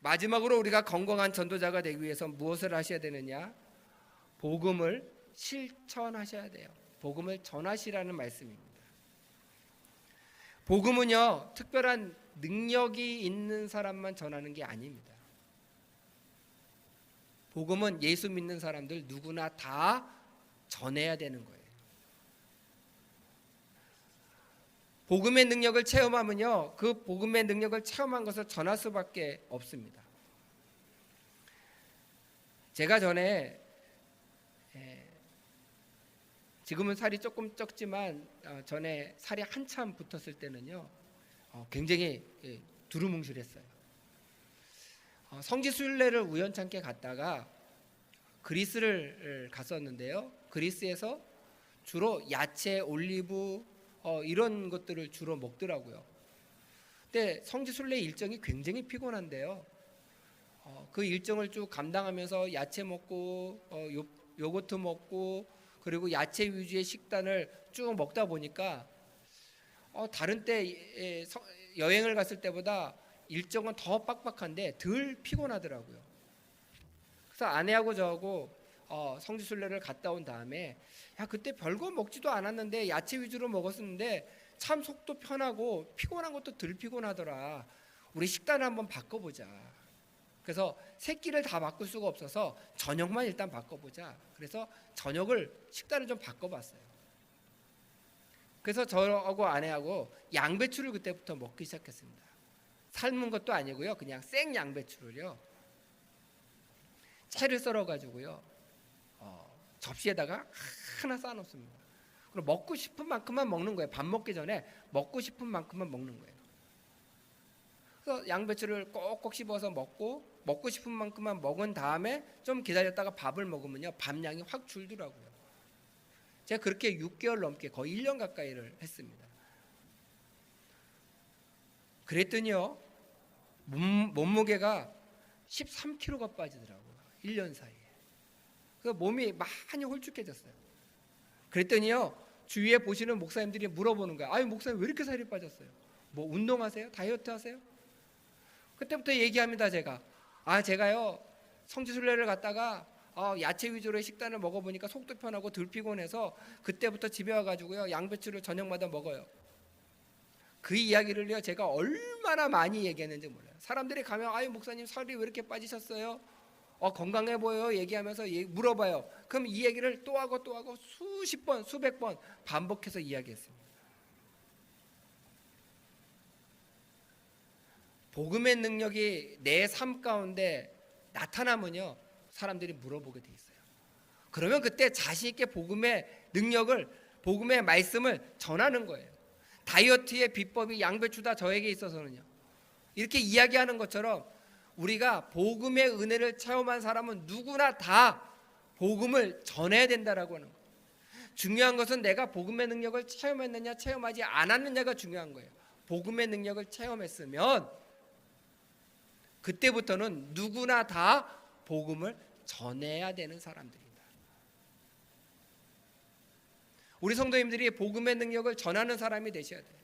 마지막으로 우리가 건강한 전도자가 되기 위해서 무엇을 하셔야 되느냐? 복음을 실천하셔야 돼요. 복음을 전하시라는 말씀입니다. 복음은요, 특별한 능력이 있는 사람만 전하는 게 아닙니다. 복음은 예수 믿는 사람들 누구나 다 전해야 되는 거예요. 복음의 능력을 체험하면요, 그 복음의 능력을 체험한 것을 전할 수밖에 없습니다. 제가 전에 지금은 살이 조금 쪘지만 전에 살이 한참 붙었을 때는요, 굉장히 두루뭉실했어요. 성지순례를 우연찮게 갔다가 그리스를 갔었는데요, 그리스에서 주로 야채, 올리브 이런 것들을 주로 먹더라고요. 근데 성지순례 일정이 굉장히 피곤한데요, 그 일정을 쭉 감당하면서 야채 먹고 요거트 먹고 그리고 야채 위주의 식단을 쭉 먹다 보니까 다른 때 여행을 갔을 때보다 일정은 더 빡빡한데 덜 피곤하더라고요. 그래서 아내하고 저하고 성지순례를 갔다 온 다음에, 야, 그때 별거 먹지도 않았는데 야채 위주로 먹었었는데 참 속도 편하고 피곤한 것도 덜 피곤하더라. 우리 식단을 한번 바꿔보자. 그래서 세 끼를 다 바꿀 수가 없어서 저녁만 일단 바꿔보자. 그래서 식단을 좀 바꿔봤어요. 그래서 저하고 아내하고 양배추를 그때부터 먹기 시작했습니다. 삶은 것도 아니고요, 그냥 생 양배추를요, 채를 썰어가지고요, 접시에다가 하나 쌓아놓습니다. 그럼 먹고 싶은 만큼만 먹는 거예요. 밥 먹기 전에 먹고 싶은 만큼만 먹는 거예요. 그래서 양배추를 꼭꼭 씹어서 먹고 싶은 만큼만 먹은 다음에 좀 기다렸다가 밥을 먹으면요, 밥량이 확 줄더라고요. 제가 그렇게 6개월 넘게 거의 1년 가까이를 했습니다. 그랬더니요, 몸무게가 13kg가 빠지더라고요. 1년 사이에. 그 몸이 많이 홀쭉해졌어요. 그랬더니요, 주위에 보시는 목사님들이 물어보는 거예요. 아유, 목사님 왜 이렇게 살이 빠졌어요? 뭐 운동하세요? 다이어트 하세요? 그때부터 얘기합니다. 제가요, 성지순례를 갔다가 야채 위주로의 식단을 먹어보니까 속도 편하고 덜 피곤해서 그때부터 집에 와가지고요, 양배추를 저녁마다 먹어요. 그 이야기를요, 제가 얼마나 많이 얘기했는지 몰라요. 사람들이 가면, 아유, 목사님 살이 왜 이렇게 빠지셨어요? 건강해 보여요? 얘기하면서 물어봐요. 그럼 이 얘기를 또 하고 수십 번, 수백 번 반복해서 이야기했습니다. 복음의 능력이 내 삶 가운데 나타나면요, 사람들이 물어보게 돼 있어요. 그러면 그때 자신 있게 복음의 능력을, 복음의 말씀을 전하는 거예요. 다이어트의 비법이 양배추다 저에게 있어서는요, 이렇게 이야기하는 것처럼 우리가 복음의 은혜를 체험한 사람은 누구나 다 복음을 전해야 된다라고 하는 거예요. 중요한 것은 내가 복음의 능력을 체험했느냐 체험하지 않았느냐가 중요한 거예요. 복음의 능력을 체험했으면 그때부터는 누구나 다 복음을 전해야 되는 사람들이다. 우리 성도님들이 복음의 능력을 전하는 사람이 되셔야 돼요.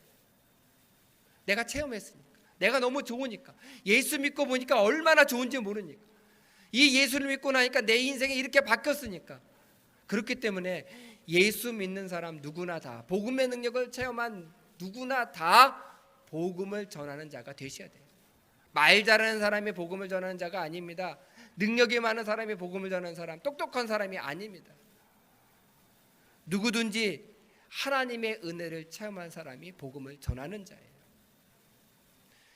내가 체험했으니까, 내가 너무 좋으니까, 예수 믿고 보니까 얼마나 좋은지 모르니까, 이 예수를 믿고 나니까 내 인생이 이렇게 바뀌었으니까. 그렇기 때문에 예수 믿는 사람 누구나 다, 복음의 능력을 체험한 누구나 다 복음을 전하는 자가 되셔야 돼요. 말 잘하는 사람이 복음을 전하는 자가 아닙니다. 능력이 많은 사람이 복음을 전하는 사람, 똑똑한 사람이 아닙니다. 누구든지 하나님의 은혜를 체험한 사람이 복음을 전하는 자예요.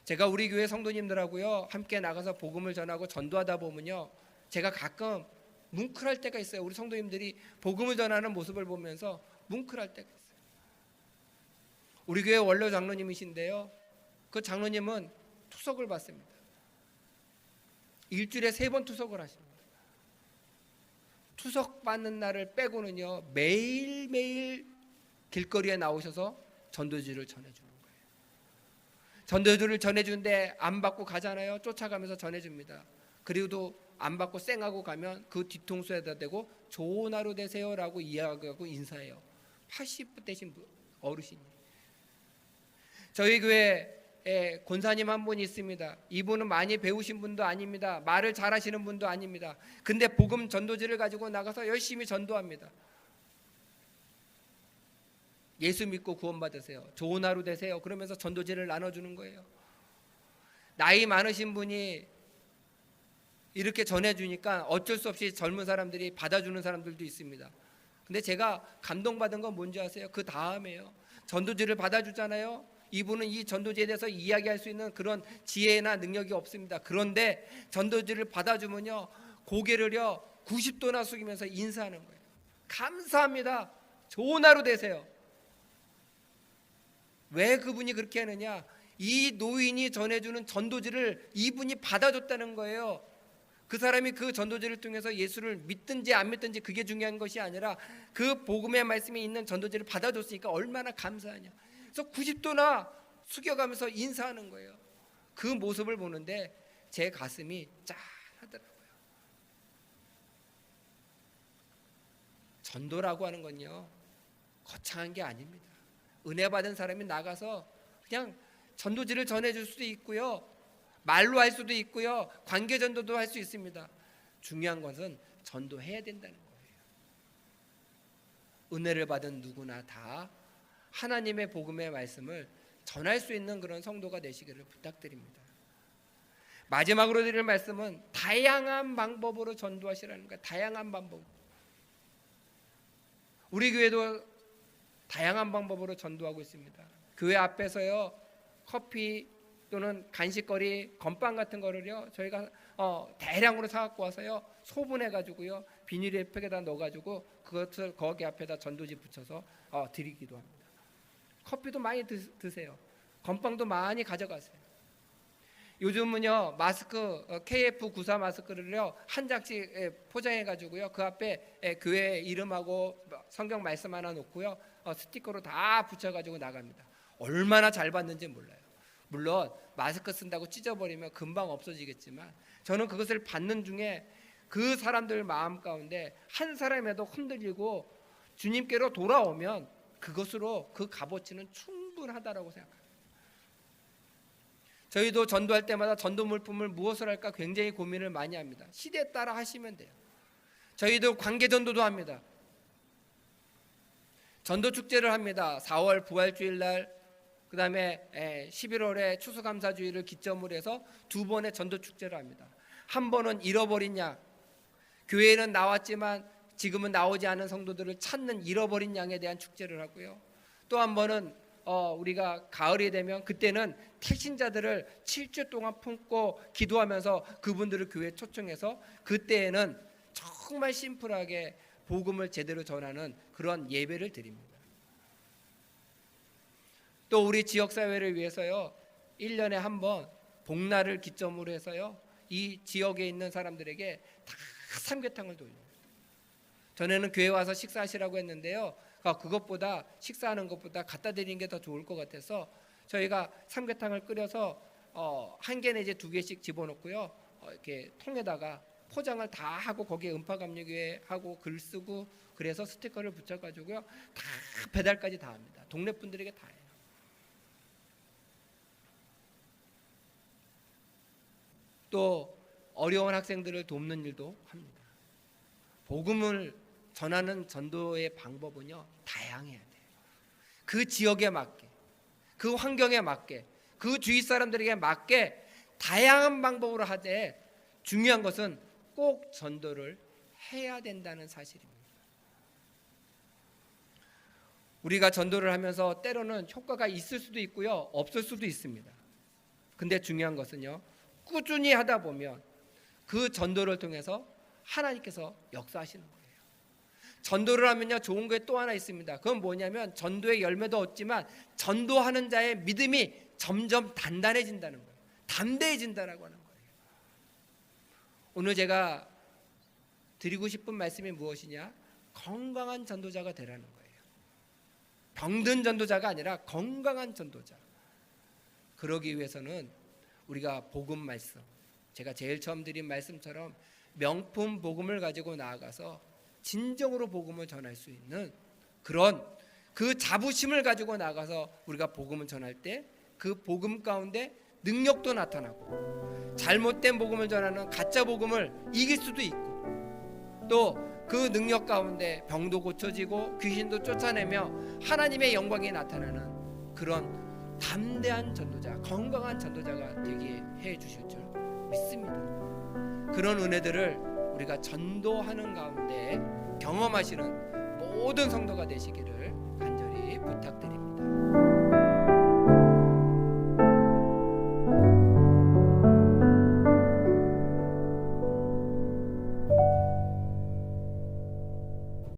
제가 우리 교회 성도님들하고요, 함께 나가서 복음을 전하고 전도하다 보면요, 제가 가끔 뭉클할 때가 있어요. 우리 성도님들이 복음을 전하는 모습을 보면서 뭉클할 때가 있어요. 우리 교회 원로 장로님이신데요, 그 장로님은 투석을 받습니다. 일주일에 3번 투석을 하십니다. 투석 받는 날을 빼고는요, 매일매일 길거리에 나오셔서 전도지를 전해주는 거예요. 전도지를 전해주는데 안 받고 가잖아요. 쫓아가면서 전해줍니다. 그리고도 안 받고 쌩하고 가면 그 뒤통수에다 대고 좋은 하루 되세요라고 이야기하고 인사해요. 80분 되신 어르신이. 저희 교회 권사님 한 분이 있습니다. 이분은 많이 배우신 분도 아닙니다. 말을 잘하시는 분도 아닙니다. 근데 복음 전도지를 가지고 나가서 열심히 전도합니다. 예수 믿고 구원받으세요. 좋은 하루 되세요. 그러면서 전도지를 나눠주는 거예요. 나이 많으신 분이 이렇게 전해주니까 어쩔 수 없이 젊은 사람들이 받아주는 사람들도 있습니다. 근데 제가 감동받은 건 뭔지 아세요? 그 다음에요. 전도지를 받아주잖아요. 이분은 이 전도지에 대해서 이야기할 수 있는 그런 지혜나 능력이 없습니다. 그런데 전도지를 받아주면요, 고개를요 90도나 숙이면서 인사하는 거예요. 감사합니다. 좋은 하루 되세요. 왜 그분이 그렇게 하느냐? 이 노인이 전해주는 전도지를 이분이 받아줬다는 거예요. 그 사람이 그 전도지를 통해서 예수를 믿든지 안 믿든지 그게 중요한 것이 아니라 그 복음의 말씀이 있는 전도지를 받아줬으니까 얼마나 감사하냐. 그래서 90도나 숙여가면서 인사하는 거예요. 그 모습을 보는데 제 가슴이 짠하더라고요. 전도라고 하는 건요, 거창한 게 아닙니다. 은혜 받은 사람이 나가서 그냥 전도지를 전해줄 수도 있고요, 말로 할 수도 있고요, 관계 전도도 할 수 있습니다. 중요한 것은 전도해야 된다는 거예요. 은혜를 받은 누구나 다 하나님의 복음의 말씀을 전할 수 있는 그런 성도가 되시기를 부탁드립니다. 마지막으로 드릴 말씀은 다양한 방법으로 전도하시라는 거예요. 다양한 방법. 우리 교회도 다양한 방법으로 전도하고 있습니다. 교회 앞에서요, 커피 또는 간식거리, 건빵 같은 거를요 저희가 대량으로 사갖고 와서요 소분해가지고요 비닐팩에다 넣어가지고 그것을 거기 앞에다 전도지 붙여서 드리기도 합니다. 커피도 많이 드세요. 건빵도 많이 가져가세요. 요즘은요 마스크 KF94 마스크를요 한 장씩 포장해가지고요 그 앞에 교회 이름하고 성경 말씀 하나 놓고요 스티커로 다 붙여가지고 나갑니다. 얼마나 잘 받는지 몰라요. 물론 마스크 쓴다고 찢어버리면 금방 없어지겠지만 저는 그것을 받는 중에 그 사람들 마음 가운데 한 사람이라도 흔들리고 주님께로 돌아오면 그것으로 그 값어치는 충분하다라고 생각합니다. 저희도 전도할 때마다 전도 물품을 무엇을 할까 굉장히 고민을 많이 합니다. 시대에 따라 하시면 돼요. 저희도 관계 전도도 합니다. 전도 축제를 합니다. 4월 부활주일 날, 그 다음에 11월에 추수감사주의를 기점으로 해서 두 번의 전도 축제를 합니다. 한 번은 잃어버린 양, 교회에는 나왔지만 지금은 나오지 않은 성도들을 찾는 잃어버린 양에 대한 축제를 하고요. 또 한 번은 우리가 가을이 되면 그때는 택신자들을 7주 동안 품고 기도하면서 그분들을 교회에 초청해서 그때에는 정말 심플하게 복음을 제대로 전하는 그런 예배를 드립니다. 또 우리 지역사회를 위해서요 1년에 한 번 복날을 기점으로 해서요 이 지역에 있는 사람들에게 다 삼계탕을 돌려요. 전에는 교회 와서 식사하시라고 했는데요 그것보다 식사하는 것보다 갖다 드리는 게 더 좋을 것 같아서 저희가 삼계탕을 끓여서 한 개 내지 두 개씩 집어넣고요 이렇게 통에다가 포장을 다 하고 거기에 음파감리교회 하고 글 쓰고 그래서 스티커를 붙여가지고요 다 배달까지 다 합니다. 동네 분들에게 다 해요. 또 어려운 학생들을 돕는 일도 합니다. 복음을 전하는 전도의 방법은요 다양해야 돼요. 그 지역에 맞게, 그 환경에 맞게, 그 주위 사람들에게 맞게 다양한 방법으로 하되 중요한 것은 꼭 전도를 해야 된다는 사실입니다. 우리가 전도를 하면서 때로는 효과가 있을 수도 있고요 없을 수도 있습니다. 근데 중요한 것은요 꾸준히 하다 보면 그 전도를 통해서 하나님께서 역사하시는 거예요. 전도를 하면요 좋은 게 또 하나 있습니다. 그건 뭐냐면 전도의 열매도 얻지만 전도하는 자의 믿음이 점점 단단해진다는 거예요. 담대해진다라고 하는 거예요. 오늘 제가 드리고 싶은 말씀이 무엇이냐? 건강한 전도자가 되라는 거예요. 병든 전도자가 아니라 건강한 전도자. 그러기 위해서는 우리가 복음 말씀, 제가 제일 처음 드린 말씀처럼 명품 복음을 가지고 나아가서 진정으로 복음을 전할 수 있는 그런 그 자부심을 가지고 나가서 우리가 복음을 전할 때 그 복음 가운데 능력도 나타나고, 잘못된 복음을 전하는 가짜 복음을 이길 수도 있고, 또 그 능력 가운데 병도 고쳐지고 귀신도 쫓아내며 하나님의 영광이 나타나는 그런 담대한 전도자, 건강한 전도자가 되게 해 주실 줄 믿습니다. 그런 은혜들을 우리가 전도하는 가운데 경험하시는 모든 성도가 되시기를 간절히 부탁드립니다.